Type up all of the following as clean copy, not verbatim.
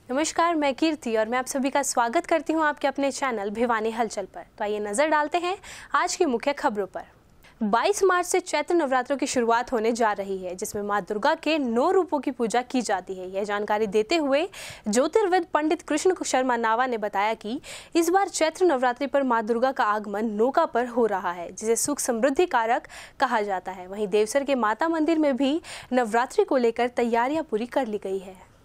नमस्कार, मैं कीर्ति और मैं आप सभी का स्वागत करती हूं आपके अपने चैनल भिवानी हलचल पर। तो आइए नजर डालते हैं आज की मुख्य खबरों पर। 22 मार्च से चैत्र नवरात्रों की शुरुआत होने जा रही है, जिसमें मां दुर्गा के 9 रूपों की पूजा की जाती है। यह जानकारी देते हुए ज्योतिर्विद पंडित कृष्ण शर्मा नावा ने बताया कि इस बार चैत्र नवरात्रि पर मां दुर्गा का आगमन नौका पर हो रहा है, जिसे सुख समृद्धि कारक कहा जाता है। वहीं देवसर के माता मंदिर में भी नवरात्रि को लेकर तैयारियां पूरी कर ली गई है।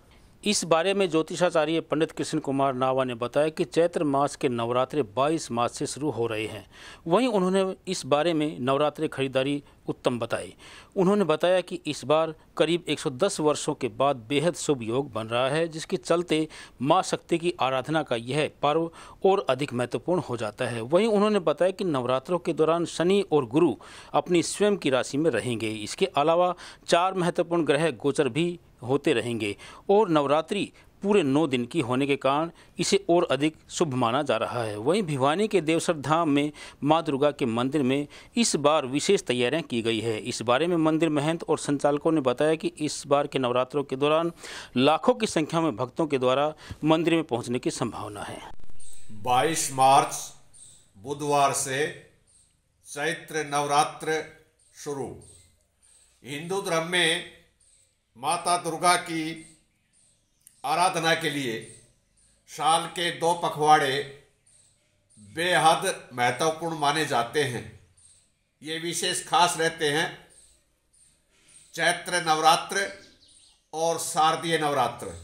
इस बारे में ज्योतिषाचार्य पंडित कृष्ण कुमार नावा ने बताया कि चैत्र मास के नवरात्रे 22 मार्च से शुरू हो रहे हैं। वहीं उन्होंने इस बारे में नवरात्रे खरीदारी उत्तम बताई। उन्होंने बताया कि इस बार करीब 110 वर्षों के बाद बेहद शुभ योग बन रहा है, जिसके चलते मां शक्ति की आराधना का यह पर्व और अधिक महत्वपूर्ण हो जाता है। वहीं उन्होंने बताया कि नवरात्रों के दौरान शनि और गुरु अपनी स्वयं की राशि में रहेंगे। इसके अलावा 4 महत्वपूर्ण ग्रह गोचर भी होते रहेंगे और नवरात्रि पूरे 9 दिन की होने के कारण इसे और अधिक शुभ माना जा रहा है। वहीं भिवानी के देवसर धाम में मां दुर्गा के मंदिर में इस बार विशेष तैयारियां की गई है। इस बारे में मंदिर महंत और संचालकों ने बताया कि इस बार के नवरात्रों के दौरान लाखों की संख्या में भक्तों के द्वारा मंदिर में पहुंचने की संभावना है। 22 मार्च बुधवार से चैत्र नवरात्र शुरू। हिंदू धर्म में माता दुर्गा की आराधना के लिए साल के 2 पखवाड़े बेहद महत्वपूर्ण माने जाते हैं। ये विशेष खास रहते हैं चैत्र नवरात्र और शारदीय नवरात्र।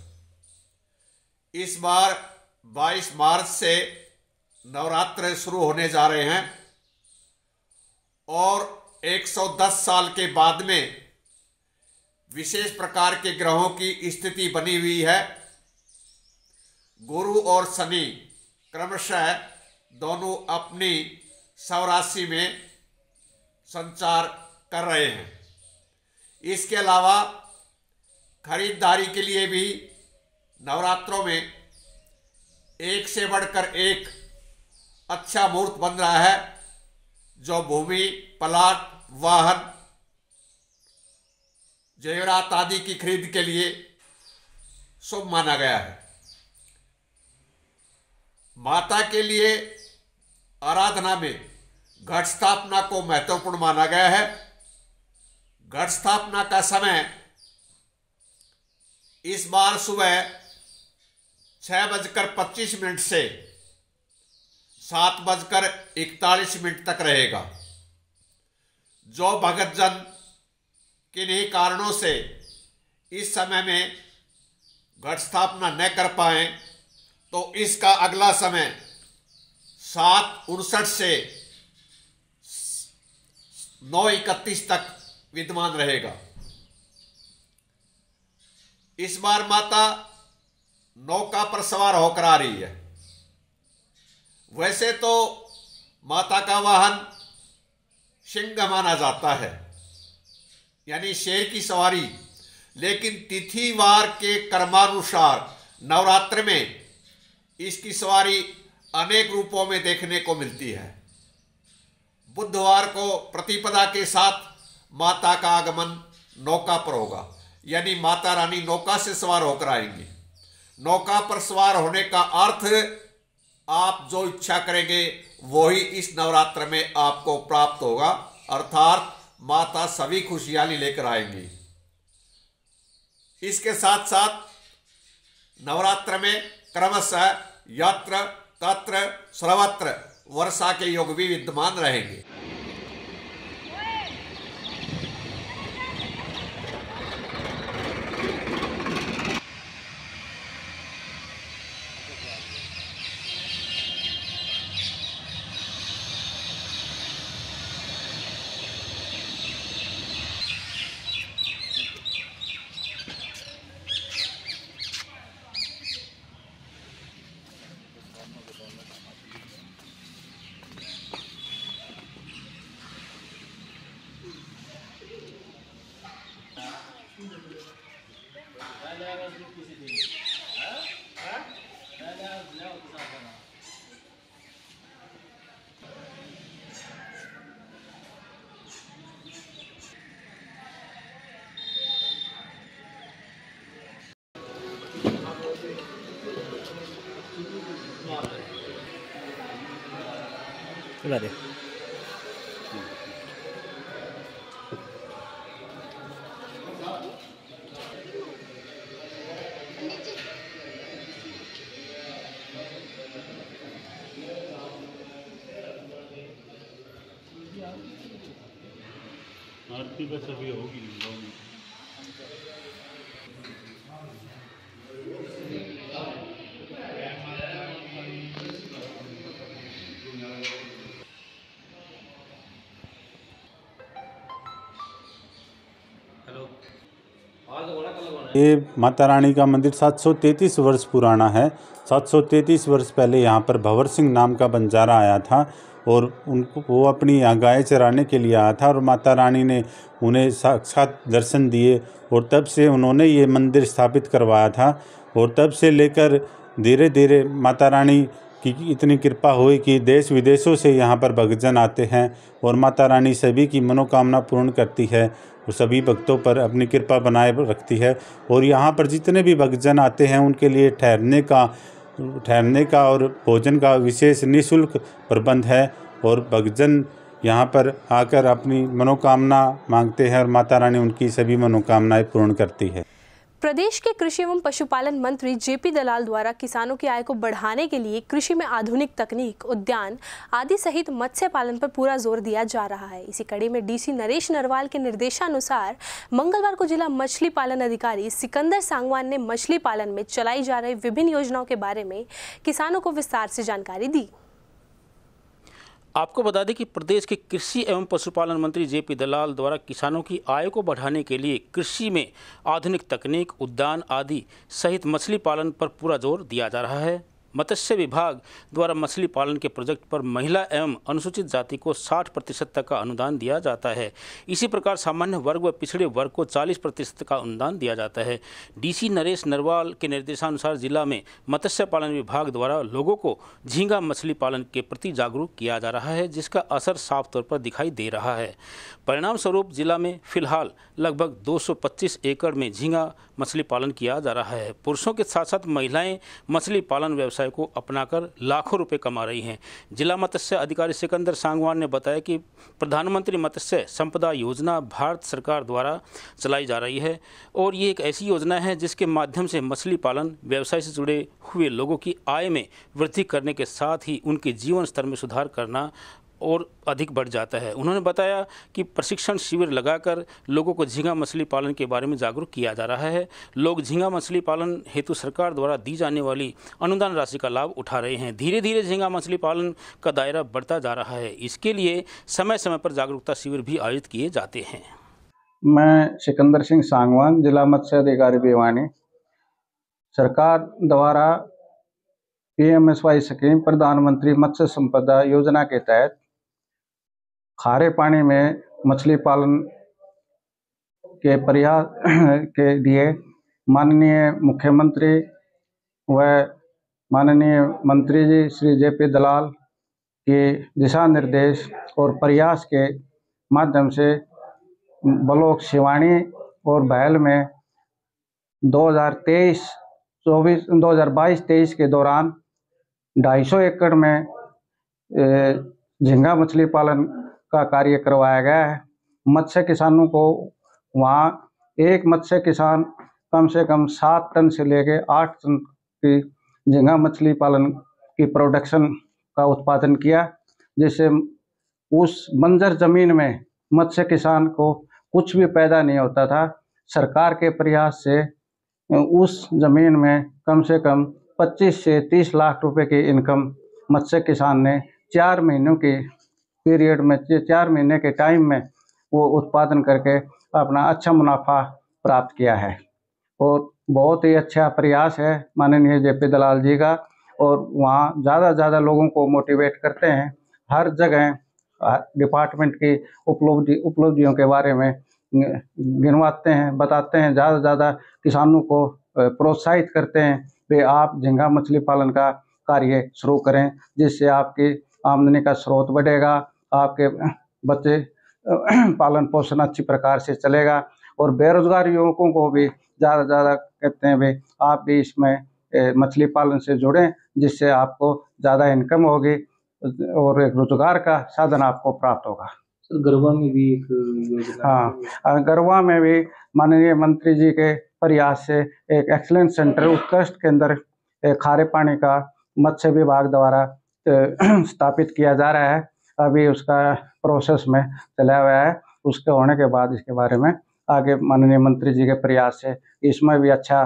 इस बार 22 मार्च से नवरात्र शुरू होने जा रहे हैं और 110 साल के बाद में विशेष प्रकार के ग्रहों की स्थिति बनी हुई है। गुरु और शनि क्रमशः दोनों अपनी स्वराशि में संचार कर रहे हैं। इसके अलावा खरीदारी के लिए भी नवरात्रों में एक से बढ़कर एक अच्छा मुहूर्त बन रहा है, जो भूमि, प्लाट, वाहन, जेवरात आदि की खरीद के लिए शुभ माना गया है। माता के लिए आराधना में घट स्थापना को महत्वपूर्ण माना गया है। घट स्थापना का समय इस बार सुबह 6:25 से 7:41 तक रहेगा। जो भक्तजन किन्हीं कारणों से इस समय में घट स्थापना न कर पाए तो इसका अगला समय 7:59 से 9:31 तक विद्यमान रहेगा। इस बार माता नौका पर सवार होकर आ रही है। वैसे तो माता का वाहन सिंह माना जाता है, यानी शेर की सवारी, लेकिन तिथिवार के कर्मानुसार नवरात्र में इसकी सवारी अनेक रूपों में देखने को मिलती है। बुधवार को प्रतिपदा के साथ माता का आगमन नौका पर होगा, यानी माता रानी नौका से सवार होकर आएंगी। नौका पर सवार होने का अर्थ आप जो इच्छा करेंगे वही इस नवरात्र में आपको प्राप्त होगा, अर्थात माता सभी खुशहाली लेकर आएंगी। इसके साथ साथ नवरात्र में क्रमशः यत्र तत्र सर्वत्र वर्षा के योग भी विद्यमान रहेंगे। चला दे। आरती बस अभी होगी। ये माता रानी का मंदिर 733 वर्ष पुराना है। 733 वर्ष पहले यहाँ पर भंवर सिंह नाम का बंजारा आया था और उनको वो अपनी यहाँ गाय चराने के लिए आया था और माता रानी ने उन्हें साक्षात दर्शन दिए और तब से उन्होंने ये मंदिर स्थापित करवाया था। और तब से लेकर धीरे धीरे माता रानी की इतनी कृपा हुई कि देश विदेशों से यहाँ पर भक्तजन आते हैं और माता रानी सभी की मनोकामना पूर्ण करती है और सभी भक्तों पर अपनी कृपा बनाए रखती है। और यहाँ पर जितने भी भक्तजन आते हैं उनके लिए ठहरने का और भोजन का विशेष निःशुल्क प्रबंध है और भक्तजन यहाँ पर आकर अपनी मनोकामना मांगते हैं और माता रानी उनकी सभी मनोकामनाएं पूर्ण करती है। प्रदेश के कृषि एवं पशुपालन मंत्री जेपी दलाल द्वारा किसानों की आय को बढ़ाने के लिए कृषि में आधुनिक तकनीक, उद्यान आदि सहित मत्स्य पालन पर पूरा जोर दिया जा रहा है। इसी कड़ी में डीसी नरेश नरवाल के निर्देशानुसार मंगलवार को जिला मछली पालन अधिकारी सिकंदर सांगवान ने मछली पालन में चलाई जा रही विभिन्न योजनाओं के बारे में किसानों को विस्तार से जानकारी दी। आपको बता दें कि प्रदेश के कृषि एवं पशुपालन मंत्री जेपी दलाल द्वारा किसानों की आय को बढ़ाने के लिए कृषि में आधुनिक तकनीक, उद्यान आदि सहित मछली पालन पर पूरा जोर दिया जा रहा है। मत्स्य विभाग द्वारा मछली पालन के प्रोजेक्ट पर महिला एवं अनुसूचित जाति को 60% तक का अनुदान दिया जाता है। इसी प्रकार सामान्य वर्ग व पिछड़े वर्ग को 40% का अनुदान दिया जाता है। डीसी नरेश नरवाल के निर्देशानुसार जिला में मत्स्य पालन विभाग द्वारा लोगों को झींगा मछली पालन के प्रति जागरूक किया जा रहा है, जिसका असर साफ तौर पर दिखाई दे रहा है। परिणाम स्वरूप जिला में फिलहाल लगभग 225 एकड़ में झींगा मछली पालन किया जा रहा है। पुरुषों के साथ साथ महिलाएं मछली पालन व्यवसाय को अपनाकर लाखों रुपए कमा रही हैं। जिला मत्स्य अधिकारी सिकंदर सांगवान ने बताया कि प्रधानमंत्री मत्स्य संपदा योजना भारत सरकार द्वारा चलाई जा रही है और ये एक ऐसी योजना है जिसके माध्यम से मछली पालन व्यवसाय से जुड़े हुए लोगों की आय में वृद्धि करने के साथ ही उनके जीवन स्तर में सुधार करना और अधिक बढ़ जाता है। उन्होंने बताया कि प्रशिक्षण शिविर लगाकर लोगों को झींगा मछली पालन के बारे में जागरूक किया जा रहा है। लोग झींगा मछली पालन हेतु सरकार द्वारा दी जाने वाली अनुदान राशि का लाभ उठा रहे हैं। धीरे धीरे झींगा मछली पालन का दायरा बढ़ता जा रहा है। इसके लिए समय समय पर जागरूकता शिविर भी आयोजित किए जाते हैं। मैं सिकंदर सिंह सांगवान, जिला मत्स्य अधिकारी भिवानी। सरकार द्वारा PMSY स्कीम प्रधानमंत्री मत्स्य संपदा योजना के तहत खारे पानी में मछली पालन के प्रयास के लिए माननीय मुख्यमंत्री व माननीय मंत्री जी श्री JP दलाल के दिशा निर्देश और प्रयास के माध्यम से ब्लॉक शिवानी और बहल में 2022-23 के दौरान 250 एकड़ में झींगा मछली पालन का कार्य करवाया गया है। मत्स्य किसानों को वहाँ एक मत्स्य किसान कम से कम 7 टन से लेकर 8 टन की झींगा मछली पालन की प्रोडक्शन का उत्पादन किया, जिससे उस बंजर जमीन में मत्स्य किसान को कुछ भी पैदा नहीं होता था। सरकार के प्रयास से उस जमीन में कम से कम 25 से 30 लाख रुपए की इनकम मत्स्य किसान ने 4 महीनों के पीरियड में 4 महीने के टाइम में वो उत्पादन करके अपना अच्छा मुनाफा प्राप्त किया है। और बहुत ही अच्छा प्रयास है माननीय JP दलाल जी का, और वहाँ ज़्यादा लोगों को मोटिवेट करते हैं। हर जगह डिपार्टमेंट की उपलब्धियों के बारे में गिनवाते हैं, बताते हैं, ज़्यादा किसानों को प्रोत्साहित करते हैं कि आप झींगा मछली पालन का कार्य शुरू करें, जिससे आपकी आमदनी का स्रोत बढ़ेगा, आपके बच्चे पालन पोषण अच्छी प्रकार से चलेगा। और बेरोजगार युवकों को भी ज़्यादा कहते हैं भाई आप भी इसमें मछली पालन से जुड़ें, जिससे आपको ज़्यादा इनकम होगी। और एक रोजगार का साधन आपको प्राप्त होगा। सर गरबा में भी एक योजना, हाँ, गरबा में भी माननीय मंत्री जी के प्रयास से एक एक्सीलेंस सेंटर उत्कृष्ट केंद्र खारे पानी का मत्स्य विभाग द्वारा स्थापित किया जा रहा है। अभी उसका प्रोसेस में चला हुआ है। उसके होने के बाद इसके बारे में आगे माननीय मंत्री जी के प्रयास से इसमें भी अच्छा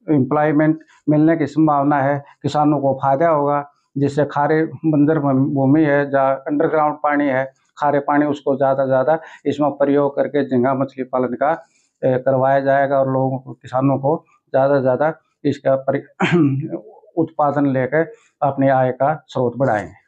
एम्प्लॉयमेंट मिलने की संभावना है। किसानों को फायदा होगा, जिससे खारे बंजर भूमि है जहाँ अंडरग्राउंड पानी है, खारे पानी उसको ज़्यादा से ज़्यादा इसमें प्रयोग करके झींगा मछली पालन का करवाया जाएगा और लोगों को, किसानों को ज़्यादा से ज़्यादा इसका उत्पादन लेकर अपनी आय का स्रोत बढ़ाएंगे।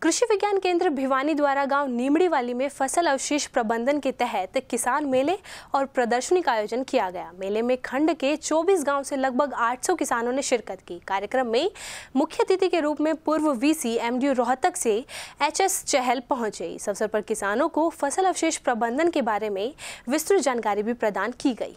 कृषि विज्ञान केंद्र भिवानी द्वारा गांव नीमड़ीवाली में फसल अवशेष प्रबंधन के तहत किसान मेले और प्रदर्शनी का आयोजन किया गया। मेले में खंड के 24 गांव से लगभग 800 किसानों ने शिरकत की। कार्यक्रम में मुख्य अतिथि के रूप में पूर्व वीसी एमडीओ रोहतक से एचएस चहल पहुंचे। इस अवसर पर किसानों को फसल अवशेष प्रबंधन के बारे में विस्तृत जानकारी भी प्रदान की गई।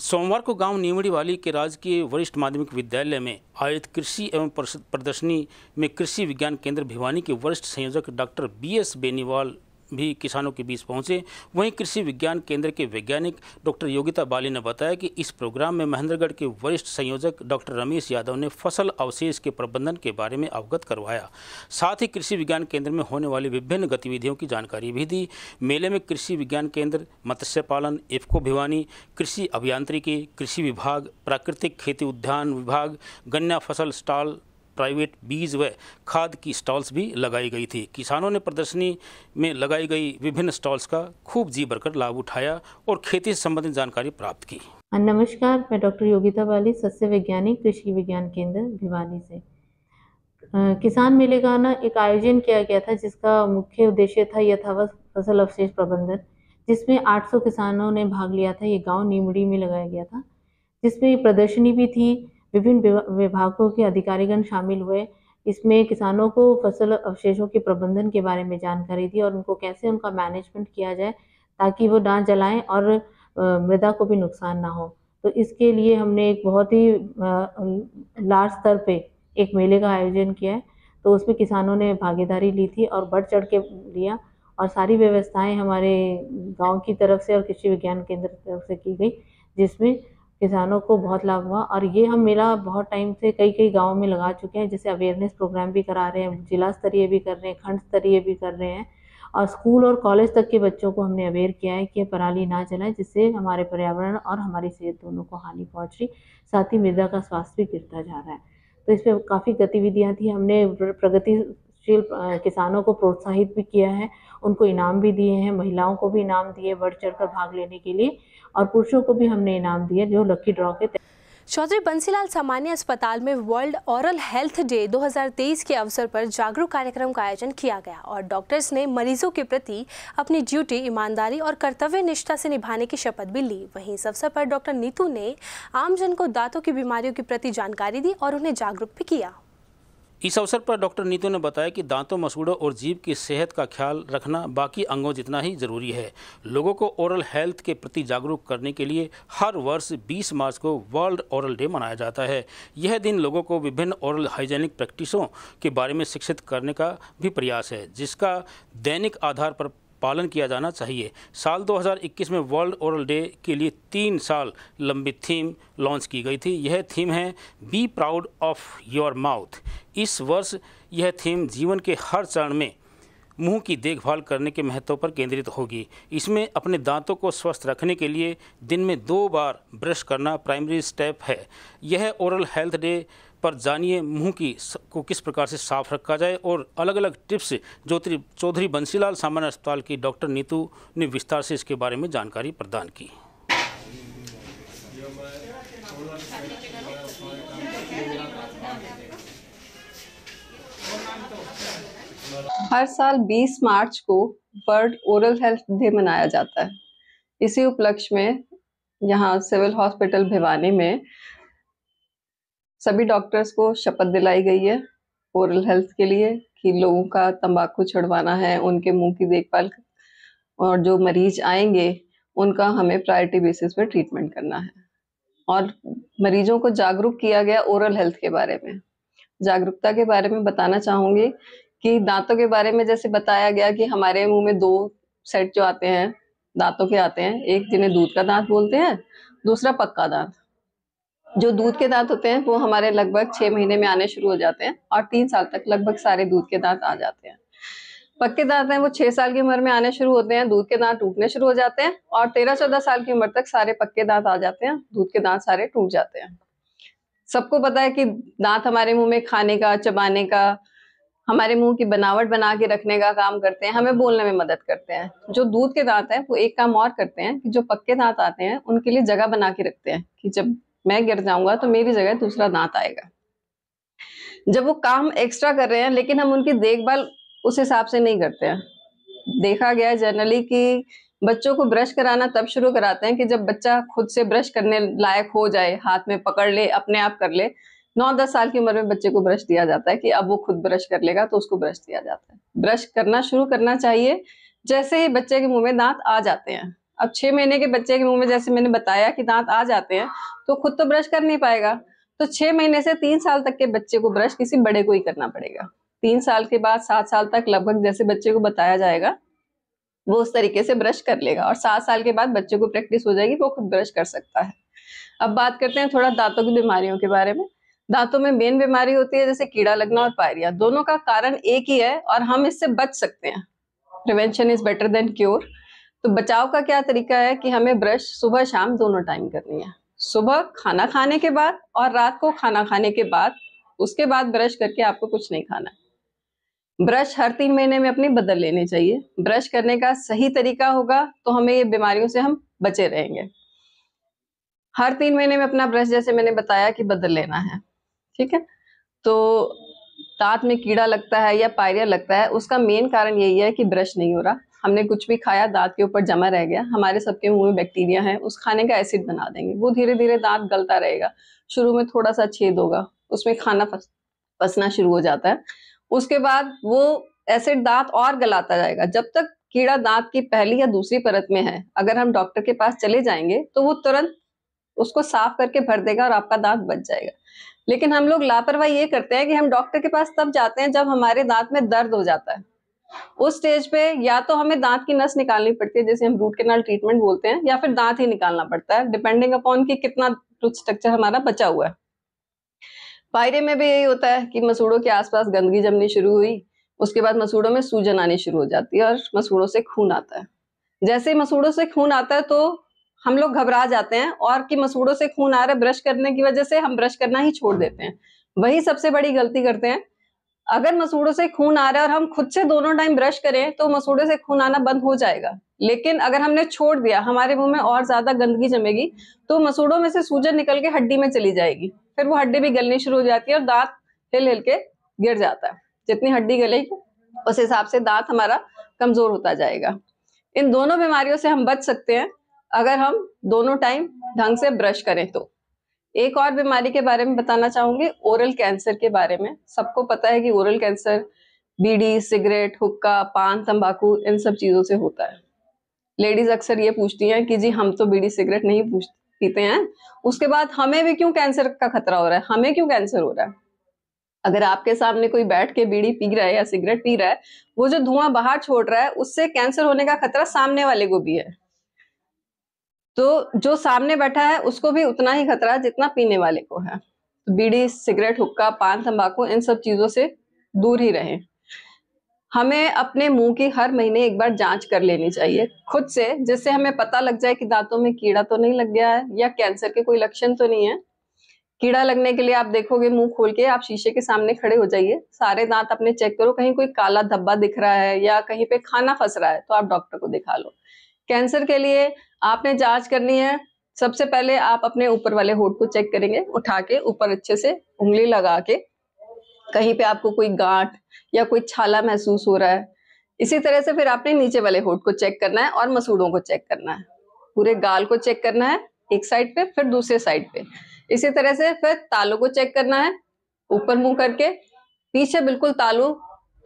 सोमवार को गांव नीमड़ीवाली के राजकीय वरिष्ठ माध्यमिक विद्यालय में आयोजित कृषि एवं प्रदर्शनी में कृषि विज्ञान केंद्र भिवानी के वरिष्ठ संयोजक डॉक्टर बीएस बेनीवाल भी किसानों के बीच पहुंचे। वहीं कृषि विज्ञान केंद्र के वैज्ञानिक डॉक्टर योगिता बाली ने बताया कि इस प्रोग्राम में महेंद्रगढ़ के वरिष्ठ संयोजक डॉक्टर रमेश यादव ने फसल अवशेष के प्रबंधन के बारे में अवगत करवाया। साथ ही कृषि विज्ञान केंद्र में होने वाली विभिन्न गतिविधियों की जानकारी भी दी। मेले में कृषि विज्ञान केंद्र, मत्स्य पालन, इफ्को भिवानी, कृषि अभियांत्रिकी, कृषि विभाग, प्राकृतिक खेती उद्यान विभाग, गन्ना फसल स्टॉल, प्राइवेट बीज व खाद की स्टॉल्स भी लगाई गई थी। किसानों ने प्रदर्शनी में लगाई गई विभिन्न स्टॉल्स का खूब जी भरकर लाभ उठाया और खेती से संबंधित जानकारी प्राप्त की। नमस्कार, मैं डॉक्टर योगिता बाली, सस्य वैज्ञानिक, कृषि विज्ञान केंद्र भिवानी से। किसान मेले का एक आयोजन किया गया था जिसका मुख्य उद्देश्य था यथावत फसल अवशेष प्रबंधन, जिसमें 800 किसानों ने भाग लिया था। ये गाँव नीमड़ी में लगाया गया था, जिसमें प्रदर्शनी भी थी। विभिन्न विभागों के अधिकारीगण शामिल हुए। इसमें किसानों को फसल अवशेषों के प्रबंधन के बारे में जानकारी दी और उनको कैसे उनका मैनेजमेंट किया जाए ताकि वो ना जलाएं और मृदा को भी नुकसान ना हो। तो इसके लिए हमने एक बहुत ही लार्ज स्तर पे एक मेले का आयोजन किया है। तो उसमें किसानों ने भागीदारी ली थी और बढ़ चढ़ के लिया और सारी व्यवस्थाएं हमारे गाँव की तरफ से और कृषि विज्ञान केंद्र की तरफ से की गई, जिसमें किसानों को बहुत लाभ हुआ। और ये हम मेला बहुत टाइम से कई गाँव में लगा चुके हैं, जैसे अवेयरनेस प्रोग्राम भी करा रहे हैं, जिला स्तरीय भी कर रहे हैं, खंड स्तरीय भी कर रहे हैं और स्कूल और कॉलेज तक के बच्चों को हमने अवेयर किया है कि पराली ना जलाएं, जिससे हमारे पर्यावरण और हमारी सेहत दोनों को हानि पहुँच रही, साथ ही मृदा का स्वास्थ्य भी गिरता जा रहा है। तो इस पर काफ़ी गतिविधियाँ थी। हमने प्रगतिशील किसानों को प्रोत्साहित भी किया है, उनको इनाम भी दिए हैं, महिलाओं को भी इनाम दिए बढ़ चढ़ कर भाग लेने के लिए और पुरुषों को भी हमने इनाम दिए जो लकी ड्रॉ के। चौधरी बंसीलाल सामान्य अस्पताल में वर्ल्ड ओरल हेल्थ डे 2023 के अवसर पर जागरूक कार्यक्रम का आयोजन किया गया और डॉक्टर्स ने मरीजों के प्रति अपनी ड्यूटी ईमानदारी और कर्तव्य निष्ठा से निभाने की शपथ भी ली। वहीं इस अवसर पर डॉक्टर नीतू ने आमजन को दांतों की बीमारियों के प्रति जानकारी दी और उन्हें जागरूक भी किया। इस अवसर पर डॉक्टर नीतू ने बताया कि दांतों, मसूड़ों और जीभ की सेहत का ख्याल रखना बाकी अंगों जितना ही जरूरी है। लोगों को ओरल हेल्थ के प्रति जागरूक करने के लिए हर वर्ष 20 मार्च को वर्ल्ड ओरल डे मनाया जाता है। यह दिन लोगों को विभिन्न ओरल हाइजेनिक प्रैक्टिसों के बारे में शिक्षित करने का भी प्रयास है, जिसका दैनिक आधार पर पालन किया जाना चाहिए। साल 2021 में वर्ल्ड ओरल डे के लिए 3 साल लंबी थीम लॉन्च की गई थी। यह थीम है be proud of your mouth. इस वर्ष यह थीम जीवन के हर चरण में मुंह की देखभाल करने के महत्व पर केंद्रित होगी। इसमें अपने दांतों को स्वस्थ रखने के लिए दिन में 2 बार ब्रश करना प्राइमरी स्टेप है। यह ओरल हेल्थ डे पर जानिए मुंह को किस प्रकार से साफ रखा जाए और अलग अलग टिप्स चौधरी बंसीलाल सामान्य अस्पताल की डॉक्टर नीतू ने विस्तार से इसके बारे में जानकारी प्रदान की। हर साल 20 मार्च को वर्ल्ड ओरल हेल्थ डे मनाया जाता है। इसी उपलक्ष्य में यहाँ सिविल हॉस्पिटल भिवानी में सभी डॉक्टर्स को शपथ दिलाई गई है ओरल हेल्थ के लिए कि लोगों का तंबाकू छुड़वाना है, उनके मुंह की देखभाल, और जो मरीज आएंगे उनका हमें प्रायोरिटी बेसिस पे ट्रीटमेंट करना है। और मरीजों को जागरूक किया गया ओरल हेल्थ के बारे में। जागरूकता के बारे में बताना चाहूंगी कि दांतों के बारे में जैसे बताया गया कि हमारे मुंह में 2 सेट जो आते हैं दांतों के आते हैं, एक जिन्हें दूध का दांत बोलते हैं, दूसरा पक्का दांत। जो दूध के दांत होते हैं वो हमारे लगभग 6 महीने में आने शुरू हो जाते हैं और 3 साल तक लगभग सारे दूध के दांत आ जाते हैं। पक्के दांत हैं वो 6 साल की उम्र में आने शुरू होते हैं, दूध के दांत टूटने शुरू हो जाते हैं और 13-14 साल की उम्र तक सारे पक्के दांत आ जाते हैं, दूध के दांत सारे टूट जाते हैं। सबको पता है कि दांत हमारे मुंह में खाने का, चबाने का, हमारे मुंह की बनावट बना के रखने का काम करते हैं, हमें बोलने में मदद करते हैं। जो दूध के दांत हैं वो एक काम और करते हैं कि जो पक्के दांत आते हैं उनके लिए जगह बना के रखते हैं कि जब मैं गिर जाऊंगा तो मेरी जगह दूसरा दांत आएगा। जब वो काम एक्स्ट्रा कर रहे हैं लेकिन हम उनकी देखभाल उस हिसाब से नहीं करते हैं। देखा गया है जनरली कि बच्चों को ब्रश कराना तब शुरू कराते हैं कि जब बच्चा खुद से ब्रश करने लायक हो जाए, हाथ में पकड़ ले, अपने आप कर ले। 9-10 साल की उम्र में बच्चे को ब्रश दिया जाता है कि अब वो खुद ब्रश कर लेगा तो उसको ब्रश दिया जाता है। ब्रश करना शुरू करना चाहिए जैसे ही बच्चे के मुंह में दांत आ जाते हैं। अब 6 महीने के बच्चे के मुंह में जैसे मैंने बताया कि दांत आ जाते हैं तो खुद तो ब्रश कर नहीं पाएगा, तो 6 महीने से 3 साल तक के बच्चे को ब्रश किसी बड़े को ही करना पड़ेगा। 3 साल के बाद 7 साल तक लगभग जैसे बच्चे को बताया जाएगा वो उस तरीके से ब्रश कर लेगा और 7 साल के बाद बच्चे को प्रैक्टिस हो जाएगी, वो खुद ब्रश कर सकता है। अब बात करते हैं थोड़ा दांतों की बीमारियों के बारे में। दांतों में मेन बीमारी होती है जैसे कीड़ा लगना और पायरिया, दोनों का कारण एक ही है और हम इससे बच सकते हैं। Prevention is better than cure. तो बचाव का क्या तरीका है कि हमें ब्रश सुबह शाम दोनों टाइम करनी है। सुबह खाना खाने के बाद और रात को खाना खाने के बाद, उसके बाद ब्रश करके आपको कुछ नहीं खाना है। ब्रश हर 3 महीने में अपनी बदल लेनी चाहिए। ब्रश करने का सही तरीका होगा तो हमें ये बीमारियों से हम बचे रहेंगे। हर 3 महीने में अपना ब्रश जैसे मैंने बताया कि बदल लेना है, ठीक है। तो दांत में कीड़ा लगता है या पायरिया लगता है, उसका मेन कारण यही है कि ब्रश नहीं हो रहा। हमने कुछ भी खाया, दांत के ऊपर जमा रह गया, हमारे सबके मुंह में बैक्टीरिया है, उस खाने का एसिड बना देंगे, वो धीरे धीरे दांत गलता रहेगा। शुरू में थोड़ा सा छेद होगा, उसमें खाना फंसना शुरू हो जाता है, उसके बाद वो एसिड दांत और गलाता जाएगा। जब तक कीड़ा दांत की पहली या दूसरी परत में है, अगर हम डॉक्टर के पास चले जाएंगे तो वो तुरंत उसको साफ करके भर देगा और आपका दांत बच जाएगा। लेकिन हम लोग लापरवाही ये करते हैं कि हम डॉक्टर के पास तब जाते हैं जब हमारे दांत में दर्द हो जाता है। उस स्टेज पे या तो हमें दांत की नस निकालनी पड़ती है, जैसे हम रूट कैनाल ट्रीटमेंट बोलते हैं, या फिर दांत ही निकालना पड़ता है, डिपेंडिंग अपॉन कि कितना टूथ स्ट्रक्चर हमारा बचा हुआ है। पायरे में भी यही होता है कि मसूड़ों के आसपास गंदगी जमनी शुरू हुई, उसके बाद मसूड़ों में सूजन आनी शुरू हो जाती है और मसूड़ों से खून आता है। जैसे ही मसूड़ों से खून आता है तो हम लोग घबरा जाते हैं और कि मसूड़ों से खून आ रहा है, ब्रश करने की वजह से हम ब्रश करना ही छोड़ देते हैं। वही सबसे बड़ी गलती करते हैं। अगर मसूड़ों से खून आ रहा है और हम खुद से दोनों टाइम ब्रश करें तो मसूड़े से खून आना बंद हो जाएगा। लेकिन अगर हमने छोड़ दिया, हमारे मुंह में और ज्यादा गंदगी जमेगी तो मसूड़ों में से सूजन निकल के हड्डी में चली जाएगी, फिर वो हड्डी भी गलनी शुरू हो जाती है और दांत हिल हिल के गिर जाता है। जितनी हड्डी गलेगी उस हिसाब से दांत हमारा कमजोर होता जाएगा। इन दोनों बीमारियों से हम बच सकते हैं अगर हम दोनों टाइम ढंग से ब्रश करें तो। एक और बीमारी के बारे में बताना चाहूंगी, ओरल कैंसर के बारे में। सबको पता है कि ओरल कैंसर बीड़ी, सिगरेट, हुक्का, पान, तंबाकू, इन सब चीजों से होता है। लेडीज अक्सर ये पूछती हैं कि जी हम तो बीड़ी सिगरेट नहीं पीते हैं, उसके बाद हमें भी क्यों कैंसर का खतरा हो रहा है, हमें क्यों कैंसर हो रहा है। अगर आपके सामने कोई बैठ के बीड़ी पी रहा है या सिगरेट पी रहा है, वो जो धुआं बाहर छोड़ रहा है उससे कैंसर होने का खतरा सामने वाले को भी है। तो जो सामने बैठा है उसको भी उतना ही खतरा जितना पीने वाले को है। तो बीड़ी, सिगरेट, हुक्का, पान, तंबाकू, इन सब चीजों से दूर ही रहें। हमें अपने मुंह की हर महीने एक बार जांच कर लेनी चाहिए खुद से, जिससे हमें पता लग जाए कि दांतों में कीड़ा तो नहीं लग गया है या कैंसर के कोई लक्षण तो नहीं है। कीड़ा लगने के लिए आप देखोगे, मुंह खोल के आप शीशे के सामने खड़े हो जाइए, सारे दांत अपने चेक करो, कहीं कोई काला धब्बा दिख रहा है या कहीं पे खाना फंस रहा है तो आप डॉक्टर को दिखा लो। कैंसर के लिए आपने जांच करनी है, सबसे पहले आप अपने ऊपर वाले होंठ को चेक करेंगे, उठा के ऊपर अच्छे से उंगली लगा के, कहीं पे आपको कोई गांठ या कोई छाला महसूस हो रहा है। इसी तरह से फिर आपने नीचे वाले होंठ को चेक करना है और मसूड़ों को चेक करना है, पूरे गाल को चेक करना है एक साइड पे, फिर दूसरे साइड पे। इसी तरह से फिर तालू को चेक करना है, ऊपर मुंह करके, पीछे बिल्कुल तालू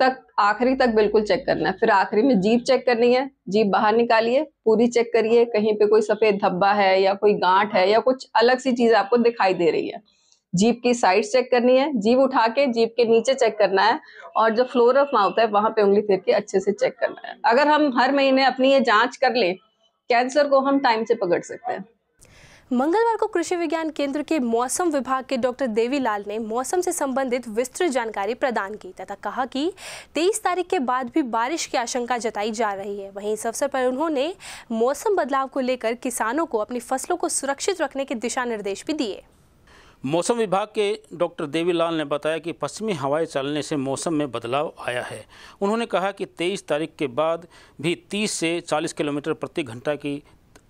तक, आखिरी तक बिल्कुल चेक करना है। फिर आखिरी में जीभ चेक करनी है, जीभ बाहर निकालिए, पूरी चेक करिए, कहीं पे कोई सफेद धब्बा है या कोई गांठ है या कुछ अलग सी चीज आपको दिखाई दे रही है। जीभ की साइड चेक करनी है, जीभ उठा के जीभ के नीचे चेक करना है, और जो फ्लोर ऑफ माउथ है वहां पे उंगली फेर के अच्छे से चेक करना है। अगर हम हर महीने अपनी ये जांच कर ले, कैंसर को हम टाइम से पकड़ सकते हैं। मंगलवार को कृषि विज्ञान केंद्र के मौसम विभाग के डॉक्टर देवीलाल ने मौसम से संबंधित विस्तृत जानकारी प्रदान की तथा कहा कि 23 तारीख के बाद भी बारिश की आशंका जताई जा रही है। वहीं इस अवसर पर उन्होंने मौसम बदलाव को लेकर किसानों को अपनी फसलों को सुरक्षित रखने के दिशा निर्देश भी दिए। मौसम विभाग के डॉक्टर देवीलाल ने बताया कि पश्चिमी हवाएं चलने से मौसम में बदलाव आया है। उन्होंने कहा कि 23 तारीख के बाद भी 30 से 40 किलोमीटर प्रति घंटा की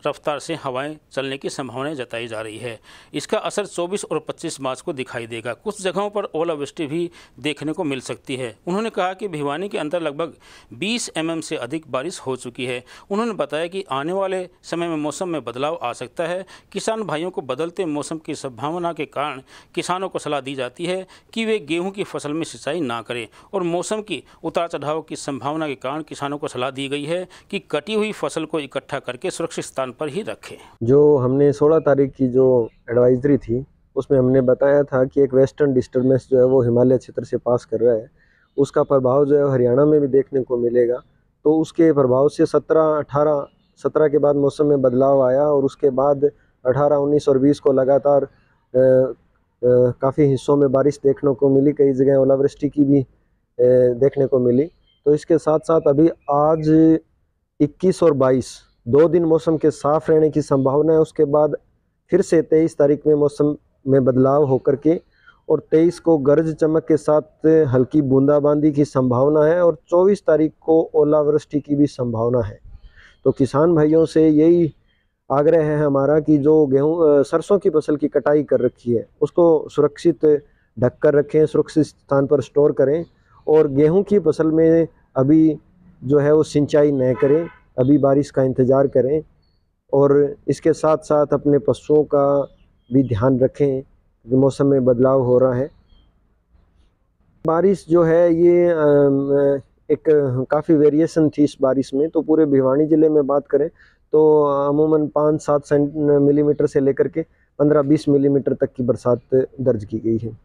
रफ्तार से हवाएं चलने की संभावना जताई जा रही है। इसका असर 24 और 25 मार्च को दिखाई देगा। कुछ जगहों पर ओलावृष्टि भी देखने को मिल सकती है। उन्होंने कहा कि भिवानी के अंदर लगभग 20 mm से अधिक बारिश हो चुकी है। उन्होंने बताया कि आने वाले समय में मौसम में बदलाव आ सकता है। किसान भाइयों को बदलते मौसम की संभावना के कारण किसानों को सलाह दी जाती है कि वे गेहूँ की फसल में सिंचाई ना करें, और मौसम की उतार चढ़ाव की संभावना के कारण किसानों को सलाह दी गई है कि कटी हुई फसल को इकट्ठा करके सुरक्षित स्थान पर ही रखें। जो हमने 16 तारीख की जो एडवाइजरी थी उसमें हमने बताया था कि एक वेस्टर्न डिस्टर्बेंस जो है वो हिमालय क्षेत्र से पास कर रहा है, उसका प्रभाव जो है हरियाणा में भी देखने को मिलेगा। तो उसके प्रभाव से 17 के बाद मौसम में बदलाव आया, और उसके बाद 18, 19 और 20 को लगातार काफ़ी हिस्सों में बारिश देखने को मिली। कई जगह ओलावृष्टि की भी देखने को मिली। तो इसके साथ साथ अभी आज 21 और 22 2 दिन मौसम के साफ रहने की संभावना है। उसके बाद फिर से 23 तारीख में मौसम में बदलाव होकर के और 23 को गरज चमक के साथ हल्की बूंदाबांदी की संभावना है, और 24 तारीख को ओलावृष्टि की भी संभावना है। तो किसान भाइयों से यही आग्रह है हमारा कि जो गेहूँ सरसों की फसल की कटाई कर रखी है उसको सुरक्षित ढक कर रखें, सुरक्षित स्थान पर स्टोर करें, और गेहूँ की फसल में अभी जो है वो सिंचाई न करें, अभी बारिश का इंतज़ार करें। और इसके साथ साथ अपने पशुओं का भी ध्यान रखें कि मौसम में बदलाव हो रहा है। बारिश जो है ये एक काफ़ी वेरिएशन थी इस बारिश में। तो पूरे भिवानी ज़िले में बात करें तो अमूमन 5-7 मिलीमीटर से लेकर के 15-20 मिलीमीटर तक की बरसात दर्ज की गई है।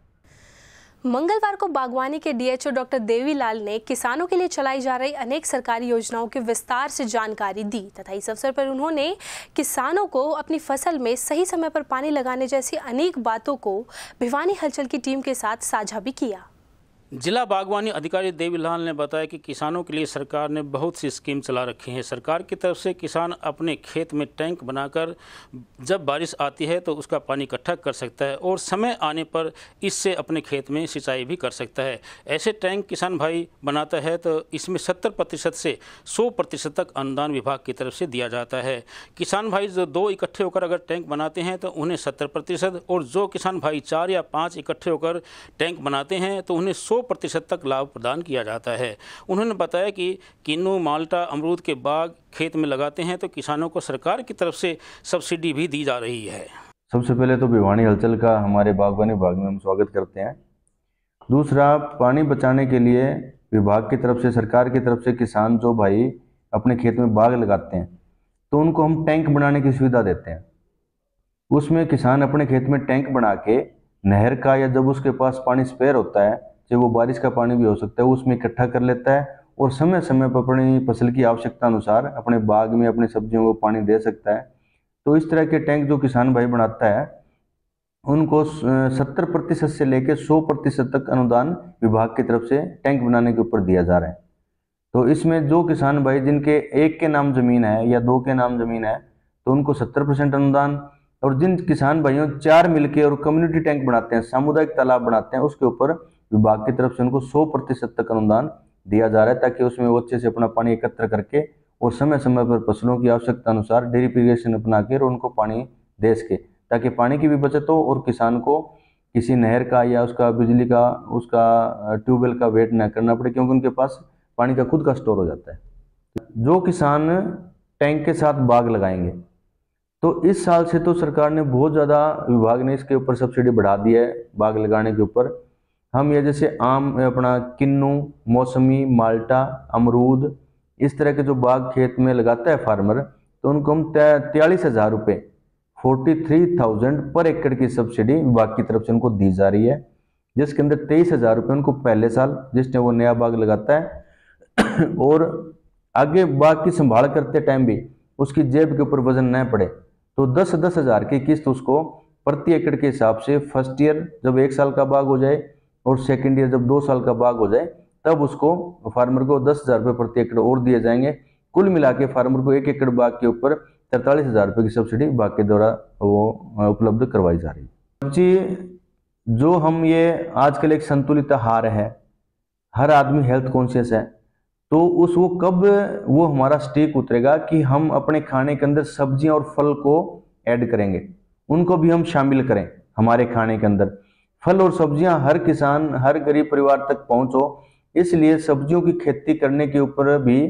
मंगलवार को बागवानी के डीएचओ डॉक्टर देवीलाल ने किसानों के लिए चलाई जा रही अनेक सरकारी योजनाओं की विस्तार से जानकारी दी तथा इस अवसर पर उन्होंने किसानों को अपनी फसल में सही समय पर पानी लगाने जैसी अनेक बातों को भिवानी हलचल की टीम के साथ साझा भी किया। जिला बागवानी अधिकारी देवीलाल ने बताया कि किसानों के लिए सरकार ने बहुत सी स्कीम चला रखी हैं। सरकार की तरफ से किसान अपने खेत में टैंक बनाकर जब बारिश आती है तो उसका पानी इकट्ठा कर सकता है और समय आने पर इससे अपने खेत में सिंचाई भी कर सकता है। ऐसे टैंक किसान भाई बनाता है तो इसमें 70% से 100% तक अनुदान विभाग की तरफ से दिया जाता है। किसान भाई जो 2 इकट्ठे होकर अगर टैंक बनाते हैं तो उन्हें 70%, और जो किसान भाई 4 या 5 इकट्ठे होकर टैंक बनाते हैं तो उन्हें 100% तक लाभ प्रदान किया जाता है। उन्होंने बताया कि किन्नू, माल्टा, अमरूद के बाग खेत में लगाते हैं तो किसानों को सरकार की तरफ से सब्सिडी भी दी जा रही है। सबसे पहले तो भिवानी हलचल का हमारे बागवानी विभाग में हम स्वागत करते हैं। दूसरा, पानी बचाने के लिए विभाग की तरफ से, सरकार की तरफ से किसान जो भाई अपने खेत में बाग लगाते हैं तो उनको हम टैंक बनाने की सुविधा देते हैं। उसमें किसान अपने खेत में टैंक बना के नहर का या जब उसके पास पानी स्पेयर होता है, चाहे वो बारिश का पानी भी हो सकता है, उसमें इकट्ठा कर लेता है और समय समय पर अपनी फसल की आवश्यकता अनुसार अपने बाग में अपनी सब्जियों को पानी दे सकता है। तो इस तरह के टैंक जो किसान भाई बनाता है उनको 70% से लेकर 100% तक अनुदान विभाग की तरफ से टैंक बनाने के ऊपर दिया जा रहा है। तो इसमें जो किसान भाई जिनके 1 के नाम ज़मीन है या 2 के नाम ज़मीन है तो उनको 70% अनुदान, और जिन किसान भाइयों 4 मिलके और कम्युनिटी टैंक बनाते हैं, सामुदायिक तालाब बनाते हैं, उसके ऊपर विभाग की तरफ से उनको 100% तक अनुदान दिया जा रहा है ताकि उसमें वो अच्छे से अपना पानी एकत्र करके और समय समय पर फसलों की आवश्यकता अनुसार ड्रिप इरिगेशन अपना के और उनको पानी दे सके, ताकि पानी की भी बचत हो और किसान को किसी नहर का या उसका बिजली का, उसका ट्यूबवेल का वेट न करना पड़े, क्योंकि उनके पास पानी का खुद का स्टोर हो जाता है। जो किसान टैंक के साथ बाग लगाएंगे तो इस साल से तो सरकार ने बहुत ज़्यादा, विभाग ने इसके ऊपर सब्सिडी बढ़ा दी है बाग लगाने के ऊपर। हम ये जैसे आम अपना किन्नू, मौसमी, माल्टा, अमरूद, इस तरह के जो बाग खेत में लगाता है फार्मर, तो उनको हम 43,000 रुपये 43,000 पर एकड़ की सब्सिडी विभाग की तरफ से उनको दी जा रही है, जिसके अंदर 23,000 रुपये उनको पहले साल जिसने वो नया बाग लगाता है और आगे बाग की संभाल करते टाइम भी उसकी जेब के ऊपर वजन न पड़े तो 10-10 हज़ार की किस्त उसको प्रति एकड़ के हिसाब से फर्स्ट ईयर जब 1 साल का बाग हो जाए और सेकंड ईयर जब 2 साल का बाग हो जाए तब उसको फार्मर को 10,000 रुपये प्रति एकड़ और दिए जाएंगे। कुल मिला के फार्मर को 1 एकड़ बाग के ऊपर 43,000 रुपये की सब्सिडी बाग के द्वारा वो उपलब्ध करवाई जा रही है। जी, जो हम ये आजकल एक संतुलित आहार है, हर आदमी हेल्थ कॉन्शियस है, तो वो कब वो हमारा स्टेक उतरेगा कि हम अपने खाने के अंदर सब्जियां और फल को ऐड करेंगे, उनको भी हम शामिल करें हमारे खाने के अंदर। फल और सब्जियां हर किसान, हर गरीब परिवार तक पहुंचो, इसलिए सब्जियों की खेती करने के ऊपर भी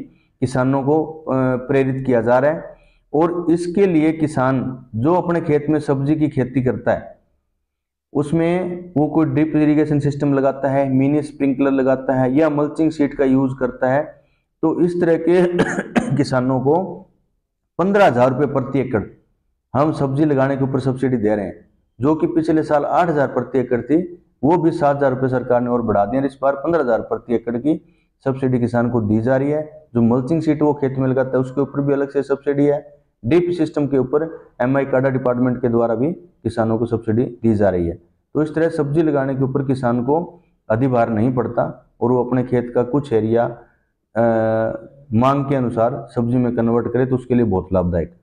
किसानों को प्रेरित किया जा रहा है। और इसके लिए किसान जो अपने खेत में सब्जी की खेती करता है उसमें वो कोई ड्रिप इरिगेशन सिस्टम लगाता है, मिनी स्प्रिंकलर लगाता है या मल्चिंग शीट का यूज करता है, तो इस तरह के किसानों को 15,000 रुपये प्रति एकड़ हम सब्जी लगाने के ऊपर सब्सिडी दे रहे हैं, जो कि पिछले साल 8,000 प्रति एकड़ थी, वो भी 7,000 रुपये सरकार ने और बढ़ा दिया। इस बार 15,000 प्रति एकड़ की सब्सिडी किसान को दी जा रही है। जो मल्चिंग शीट वो खेत में लगाता है उसके ऊपर भी अलग से सब्सिडी है। ड्रिप सिस्टम के ऊपर MI काडा डिपार्टमेंट के द्वारा भी किसानों को सब्सिडी दी जा रही है। तो इस तरह सब्जी लगाने के ऊपर किसान को अधिभार नहीं पड़ता और वो अपने खेत का कुछ एरिया मांग के अनुसार सब्जी में कन्वर्ट करे तो उसके लिए बहुत लाभदायक।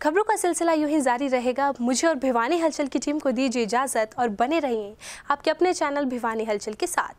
खबरों का सिलसिला यूं ही जारी रहेगा। मुझे और भिवानी हलचल की टीम को दीजिए इजाजत और बने रहिए आपके अपने चैनल भिवानी हलचल के साथ।